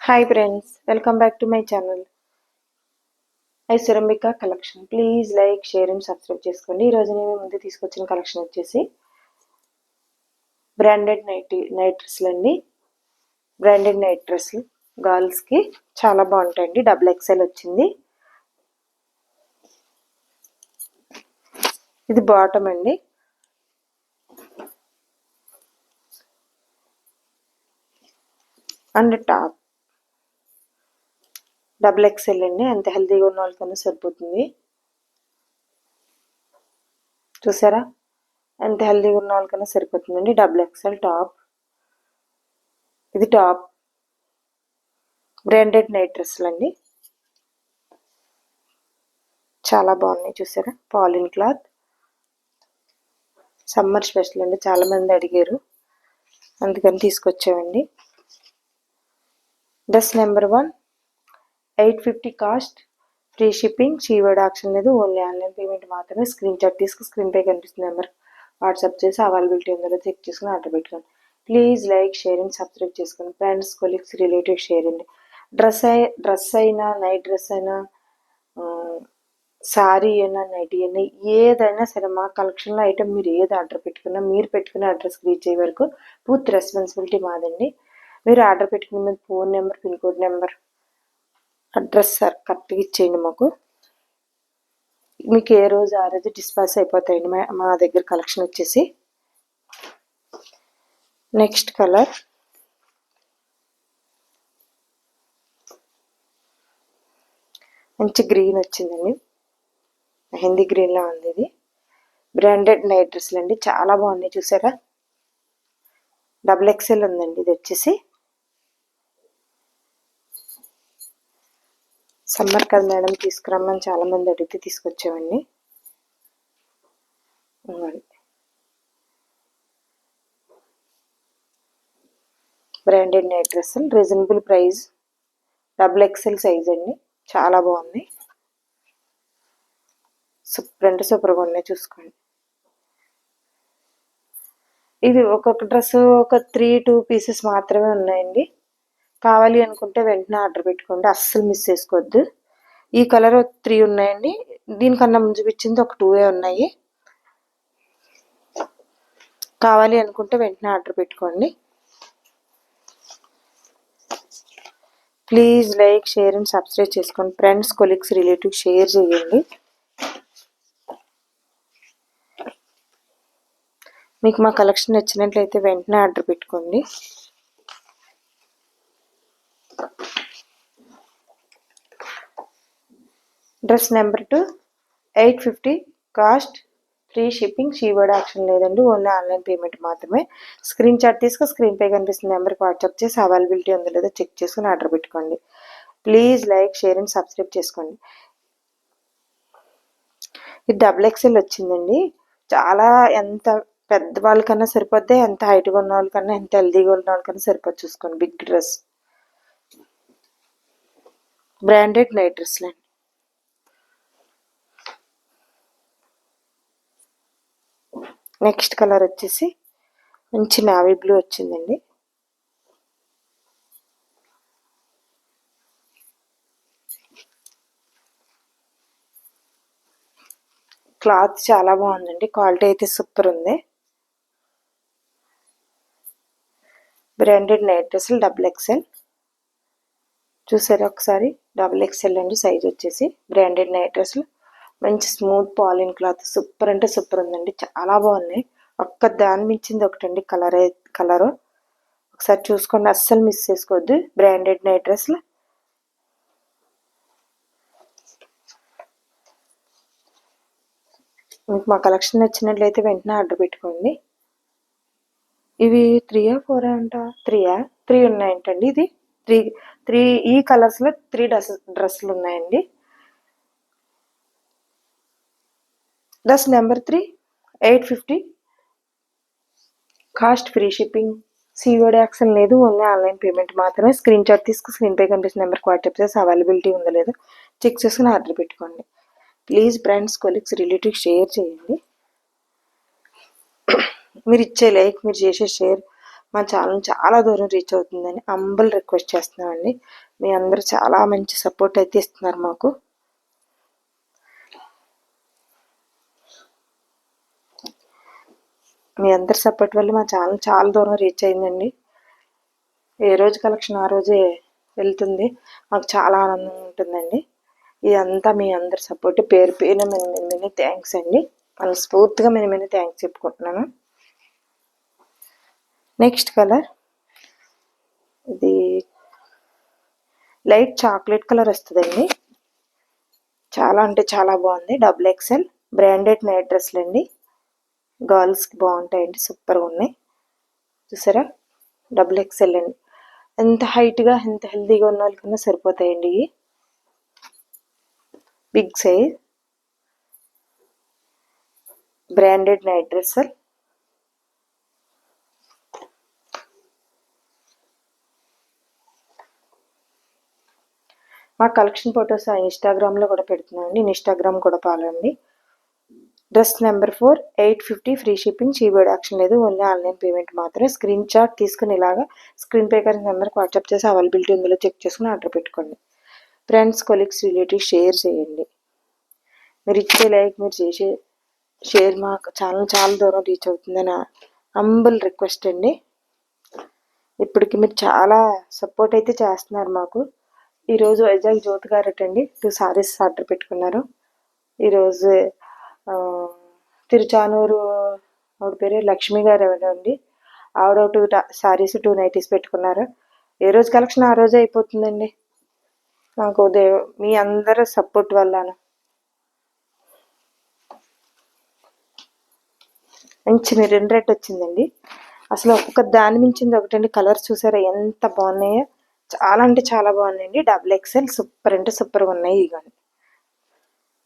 Hi friends, welcome back to my channel. Aishwarambika collection. Please like, share and subscribe చేసుకోండి. ఈరోజు నేను ముందు తీసుకొచ్చిన కలెక్షన్ వచ్చేసి బ్రాండెడ్ నైట్ డ్రెస్లు అండి. బ్రాండెడ్ నైట్ డ్రెస్లు గర్ల్స్కి చాలా బాగుంటాయండి. డబుల్ ఎక్స్ఎల్ వచ్చింది. ఇది బాటమ్ అండి. అండ్ టాప్ డబుల్ ఎక్స్ఎల్ అండి. అంత హెల్తీగా ఉన్న వాళ్ళకన్నా సరిపోతుంది. చూసారా, ఎంత హెల్తీగా ఉన్న వాళ్ళకన్నా సరిపోతుందండి. Double XL top. ఇది టాప్. బ్రాండెడ్ నైట్ డ్రెస్సులు అండి. చాలా బాగున్నాయి. చూసారా, పాలిన్ క్లాత్. సమ్మర్ స్పెషల్ అండి. చాలా మంది అడిగారు, అందుకని తీసుకొచ్చామండి. Dress number 1, 850 cost, free shipping, షీవర్డ్ ఆప్షన్ లేదు, ఓన్లీ ఆన్లైన్ పేమెంట్ మాత్రమే. స్క్రీన్ షాట్ తీసుకుని స్క్రీన్ పై కనిపిస్తున్న నెంబర్ వాట్సాప్ చేసి అవైలబిలిటీ ఉందో చెక్ చేసుకుని ఆర్డర్ పెట్టుకోండి. Please like, share and subscribe చేసుకోండి. ఫ్రెండ్స్, కొలీగ్స్, రిలేటివ్స్ షేర్ అండి. డ్రెస్ అయినా, నైట్ డ్రెస్ అయినా, శారీ అయినా, నైటీ అయినా, ఏదైనా సరే మా కలెక్షన్లో ఐటమ్ మీరు ఏది ఆర్డర్ పెట్టుకున్నా మీరు పెట్టుకునే అడ్రస్కి రీచ్ అయ్యే వరకు పూర్తి రెస్పాన్సిబిలిటీ మాదండి. మీరు ఆర్డర్ పెట్టుకున్న మీద phone number, pin code number, address sir కరెక్ట్గా ఇచ్చేయండి. మీకు ఏ రోజు ఆ రోజు డిస్పాచ్ అయిపోతాయండి మా దగ్గర కలెక్షన్ వచ్చేసి. నెక్స్ట్ కలర్ మంచి గ్రీన్ వచ్చిందండి. మెహందీ గ్రీన్లా ఉంది. ఇది బ్రాండెడ్ నైట్ డ్రెస్లు అండి. చాలా బాగున్నాయి. చూసారా, డబుల్ ఎక్స్ఎల్ ఉందండి. ఇది వచ్చేసి సమ్మర్ కదా మేడం, తీసుకురమ్మని చాలా మంది అడిగితే తీసుకొచ్చామండి. బ్రాండెడ్ నైట్ డ్రెస్సులు, reasonable price, double XL size అండి. చాలా బాగుంది. సూపర్ అంటే సూపర్గా ఉన్నాయి. చూసుకోండి. ఇది ఒక్కొక్క డ్రెస్ ఒక 3-2 పీసెస్ మాత్రమే ఉన్నాయండి. కావాలి అనుకుంటే వెంటనే ఆర్డర్ పెట్టుకోండి, అస్సలు మిస్ చేసుకోవద్దు. ఈ కలర్ 3 ఉన్నాయండి. దీనికన్నా ముందు చూపించింది ఒక 2 ఉన్నాయి. కావాలి అనుకుంటే వెంటనే ఆర్డర్ పెట్టుకోండి. Please like, share and subscribe చేసుకోండి. ఫ్రెండ్స్, కొలీగ్స్, రిలేటివ్స్ షేర్ చేయండి. మీకు మా కలెక్షన్ నచ్చినట్లయితే వెంటనే ఆర్డర్ పెట్టుకోండి. Dress number 2, 850 cost, free shipping, షీవర్డ్ ఆప్షన్ లేదండి, ఓన్లీ ఆన్లైన్ పేమెంట్ మాత్రమే. స్క్రీన్ షాట్ తీసుకుని స్క్రీన్ పై కనిపిస్తున్న నెంబర్కి వాట్సాప్ చేసి అవైలబిలిటీ ఉందో లేదో చెక్ చేసుకుని ఆర్డర్ పెట్టుకోండి. Please like, share and subscribe చేసుకోండి. ఇది డబుల్ ఎక్స్ఎల్ వచ్చిందండి. చాలా ఎంత పెద్ద వాళ్ళకన్నా సరిపోద్ది, ఎంత హైట్గా ఉన్న వాళ్ళకన్నా, ఎంత హెల్దీగా ఉన్న వాళ్ళకన్నా సరిపోద్ది. చూసుకోండి, బిగ్ డ్రెస్. బ్రాండెడ్ నైట్ డ్రెస్లు అండి. నెక్స్ట్ కలర్ వచ్చేసి మంచి నావీ బ్లూ వచ్చిందండి. క్లాత్ చాలా బాగుందండి. క్వాలిటీ అయితే సూపర్ ఉంది. బ్రాండెడ్ నైట్ డ్రెస్సులు, డబుల్ ఎక్స్ఎల్. చూసారా ఒకసారి, డబుల్ ఎక్స్ఎల్ అండి సైజ్ వచ్చేసి. బ్రాండెడ్ నైట్ డ్రెస్సులు, మంచి స్మూత్ పాలిన్ క్లాత్, సూపర్ అంటే సూపర్ ఉందండి. చాలా బాగున్నాయి. ఒక్క దాని మించింది ఒకటండి కలరు. ఒకసారి చూసుకోండి, అస్సలు మిస్ చేసుకోవద్దు. బ్రాండెడ్ నైట్ డ్రెస్సులు. మీకు మా కలెక్షన్ నచ్చినట్లయితే వెంటనే ఆర్డర్ పెట్టుకోండి. ఇవి 3 or 4 అంట, 3 ఉన్నాయంటండి. ఇది 3 ఈ కలర్స్లో 3 డ్రెస్సులు ఉన్నాయండి. Dress number 3, 850 cost, free shipping, షీవర్డ్ ఆప్షన్ లేదు, ఓన్లీ ఆన్లైన్ పేమెంట్ మాత్రమే. స్క్రీన్ షాట్ తీసుకుని స్క్రీన్ పై కనిపిస్తున్న నెంబర్కి వాట్సాప్ చేసి అవైలబిలిటీ ఉందో లేదో చెక్ చేసుకుని ఆర్డర్ పెట్టుకోండి. Please friends, colleagues, relatives share చేయండి. మీరు ఇచ్చే లైక్, మీరు చేసే షేర్ మా ఛానల్ చాలా దూరం రీచ్ అవుతుందని హంబుల్ రిక్వెస్ట్ చేస్తున్నామండి. మీ అందరూ చాలా మంచి సపోర్ట్ అయితే ఇస్తున్నారు మాకు. మీ అందరి సపోర్ట్ వల్ల మా ఛానల్ చాలా దూరం రీచ్ అయిందండి. ఏ రోజు కలెక్షన్ ఆ రోజే వెళ్తుంది. మాకు చాలా ఆనందంగా ఉంటుందండి. ఇదంతా మీ అందరి సపోర్ట్. పేరు పేరున మినీ థ్యాంక్స్ అండి. మనస్ఫూర్తిగా మినీ థ్యాంక్స్ చెప్పుకుంటున్నాను. నెక్స్ట్ కలర్ ఇది లైట్ చాక్లెట్ కలర్ వస్తుందండి. చాలా అంటే చాలా బాగుంది. XXL బ్రాండెడ్ నైట్ డ్రెస్లు అండి. గర్ల్స్కి బాగుంటాయండి, సూపర్గా ఉన్నాయి. చూసారా, XXL అండి. ఎంత హైట్గా ఎంత హెల్తీగా ఉన్న వాళ్ళకన్నా సరిపోతాయండి. ఇవి big size branded night dress. మా కలెక్షన్ ఫొటోస్ ఇన్స్టాగ్రామ్లో కూడా పెడుతున్నామండి. ఇన్స్టాగ్రామ్ కూడా పాలండి. డ్రెస్ నెంబర్ 4 850 ఫ్రీ షిప్పింగ్. చీబోర్డ్ యాక్షన్ లేదు, ఓన్లీ ఆన్లైన్ పేమెంట్ మాత్రమే. స్క్రీన్ షాట్ తీసుకుని ఇలాగా స్క్రీన్ పే కరెంట్ నెంబర్కి వాట్సాప్ చేసి అవైలబిలిటీ ఉందో చెక్ చేసుకుని ఆర్డర్ పెట్టుకోండి. ఫ్రెండ్స్, కొలీగ్స్, రిలేటివ్స్ షేర్ చేయండి. మీరు ఇచ్చే లైక్, మీరు చేసే షేర్ మా ఛానల్ చాలా దూరం రీచ్ అవుతుందని హంబుల్ రిక్వెస్ట్ అండి. ఇప్పటికి మీరు చాలా సపోర్ట్ అయితే చేస్తున్నారు మాకు. ఈరోజు వైజాగ్ జ్యోతి గారట అండి 2 సారీస్ ఆర్డర్ పెట్టుకున్నారు. ఈరోజు తిరుచానూరు ఆవిడ పేరు లక్ష్మి గారు ఎవరండి, ఆవిడ 2 సారీస్ 2 నైటీస్ పెట్టుకున్నారు. ఏ రోజు కలెక్షన్ ఆ రోజే అయిపోతుందండి. నాకు మీ అందరి సపోర్ట్ వల్ల మంచి మెరూన్ రెడ్ వచ్చిందండి. అసలు ఒక్కొక్క దాని మించింది ఒకటండి. కలర్స్ చూసారా ఎంత బాగున్నాయో, చాలా అంటే చాలా బాగున్నాయండి. XXL సూపర్ అంటే సూపర్గా ఉన్నాయి. ఇవ్వండి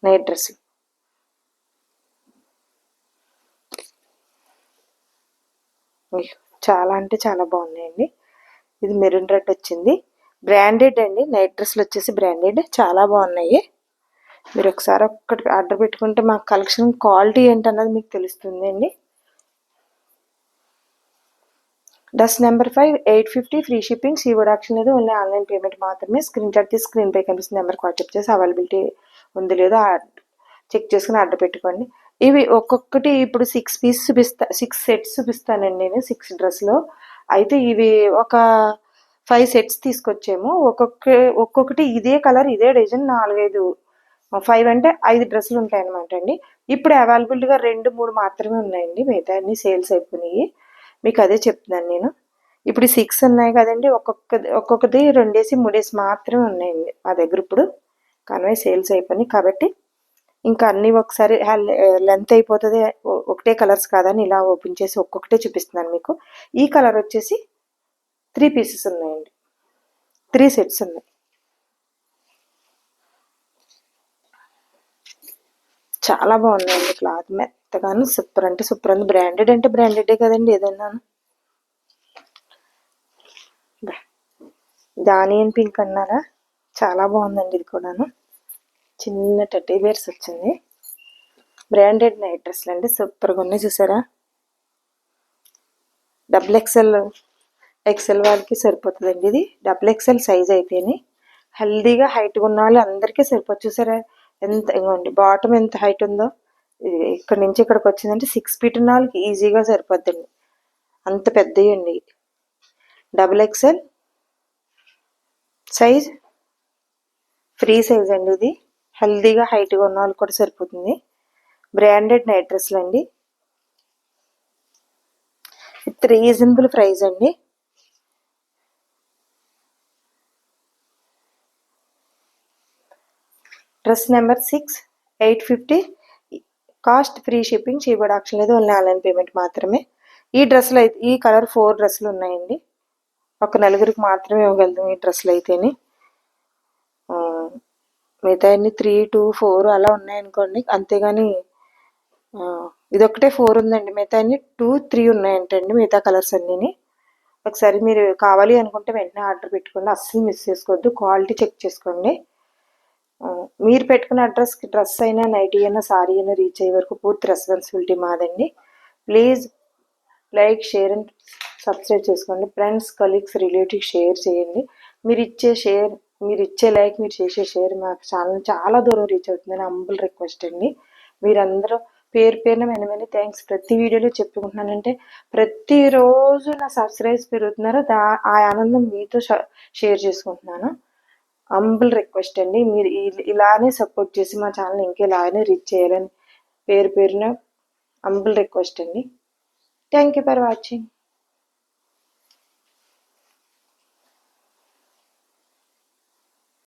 నైట్ డ్రెస్ చాలా అంటే చాలా బాగున్నాయండి. ఇది మెరూన్ రెడ్ వచ్చింది, బ్రాండెడ్ అండి. నైట్ డ్రెస్లు వచ్చేసి బ్రాండెడ్, చాలా బాగున్నాయి. మీరు ఒకసారి ఒక్కటి ఆర్డర్ పెట్టుకుంటే మా కలెక్షన్ క్వాలిటీ ఏంటన్నది మీకు తెలుస్తుంది అండి. డ్రెస్ నెంబర్ 5 850 ఫ్రీ షిప్పింగ్. చీబోర్డ్ యాక్షన్ లేదు, ఓన్లీ ఆన్లైన్ పేమెంట్ మాత్రమే. స్క్రీన్ షాట్ తీసి స్క్రీన్ పై కనిపిస్తుంది నెంబర్కి వాట్సాప్ చేసి అవైలబిలిటీ ఉంది లేదో చెక్ చేసుకుని ఆర్డర్ పెట్టుకోండి. ఇవి ఒక్కొక్కటి ఇప్పుడు 6 పీస్ చూపిస్తా, 6 సెట్స్ చూపిస్తానండి నేను 6 డ్రెస్లో. అయితే ఇవి ఒక 5 సెట్స్ తీసుకొచ్చాము. ఒక్కొక్కటి ఇదే కలర్ ఇదే డిజైన్ 4-5 5 అంటే 5 డ్రెస్సులు ఉంటాయన్నమాట అండి. ఇప్పుడు అవైలబిలిటీగా 2-3 మాత్రమే ఉన్నాయండి. మిగతా అన్ని సేల్స్ అయిపోయినాయి. మీకు అదే చెప్తున్నాను నేను. ఇప్పుడు 6 ఉన్నాయి కదండి, ఒక్కొక్కటి 2-3 మాత్రమే ఉన్నాయండి మా దగ్గర. ఇప్పుడు కానీ సేల్స్ అయిపోయినాయి కాబట్టి ఇంకా అన్నీ ఒకసారి లెంత్ అయిపోతుంది, ఒకటే కలర్స్ కాదని ఇలా ఓపెన్ చేసి ఒక్కొక్కటే చూపిస్తున్నాను మీకు. ఈ కలర్ వచ్చేసి 3 పీసెస్ ఉన్నాయండి, 3 సెట్స్ ఉన్నాయి. చాలా బాగున్నాయండి. క్లాత్ మెత్తగాను సూపర్ అంటే సూపర్ ఉంది. బ్రాండెడ్ అంటే బ్రాండెడే కదండి ఏదైనా. దానియన్ పింక్ అన్నారా, చాలా బాగుందండి. ఇది కూడాను చిన్న టెడ్డీ బేర్స్ వచ్చింది. బ్రాండెడ్ నైట్ డ్రెస్లు అండి, సూపర్గా ఉన్నాయి. చూసారా, XXL వాళ్ళకి సరిపోతుందండి. ఇది XXL సైజ్ అయితేనే హెల్దీగా హైట్గా ఉన్న వాళ్ళు అందరికీ సరిపోతుంది. చూసారా ఎంత, ఇవ్వండి బాటమ్ ఎంత హైట్ ఉందో. ఇది ఇక్కడ నుంచి ఇక్కడికి వచ్చిందంటే 6 ఫీట్ ఉన్న వాళ్ళకి ఈజీగా సరిపోద్దండి, అంత పెద్దవి అండి. XXL సైజ్ ఫ్రీ సైజ్ అండి. ఇది హెల్దీగా హైట్గా ఉన్న వాళ్ళకి కూడా సరిపోతుంది. బ్రాండెడ్ నైట్ డ్రెస్లు అండి, విత్ రీజనబుల్ ప్రైస్ అండి. Dress number 6 850 cost free shipping. చీబోర్డ్ ఆప్షన్ లేదు, ఓన్లీ ఆన్లైన్ పేమెంట్ మాత్రమే. ఈ డ్రెస్సులు అయితే ఈ కలర్ 4 డ్రెస్సులు ఉన్నాయండి. ఒక నలుగురికి మాత్రమే ఇవ్వగలుగుతాం ఈ డ్రెస్సులు అయితేనే. మిగతా అన్ని 3, 2, 4 అలా ఉన్నాయనుకోండి, అంతేగాని ఇదొక్కటే 4 ఉందండి. మిగతా అన్ని 2, 3 ఉన్నాయంటండి, మిగతా కలర్స్ అన్నీ. ఒకసారి మీరు కావాలి అనుకుంటే వెంటనే ఆర్డర్ పెట్టుకోండి, అస్సలు మిస్ చేసుకోవద్దు. క్వాలిటీ చెక్ చేసుకోండి. మీరు పెట్టుకున్న అడ్రస్కి డ్రెస్ అయినా నైటీ అయినా సారీ అయినా రీచ్ అయ్యే వరకు పూర్తి రెస్పాన్సిబిలిటీ మాదండి. Please like, share and subscribe చేసుకోండి. ఫ్రెండ్స్, కలీగ్స్, రిలేటివ్స్ షేర్ చేయండి. మీరు ఇచ్చే లైక్, మీరు చేసే షేర్ మా ఛానల్ చాలా దూరం రీచ్ అవుతుందని హంబుల్ రిక్వెస్ట్ అండి. మీరందరూ పేరు పేరున మెనీ థ్యాంక్స్. ప్రతి వీడియోలో చెప్పుకుంటున్నానంటే ప్రతిరోజు నా సబ్స్క్రైబ్స్ పెరుగుతున్నారు. ఆ ఆనందం మీతో షేర్ చేసుకుంటున్నాను. హంబుల్ రిక్వెస్ట్ అండి. మీరు ఇలానే సపోర్ట్ చేసి మా ఛానల్ ఇంకా ఇలానే రీచ్ చేయాలని పేరున హంబుల్ రిక్వెస్ట్ అండి. Thank you for watching.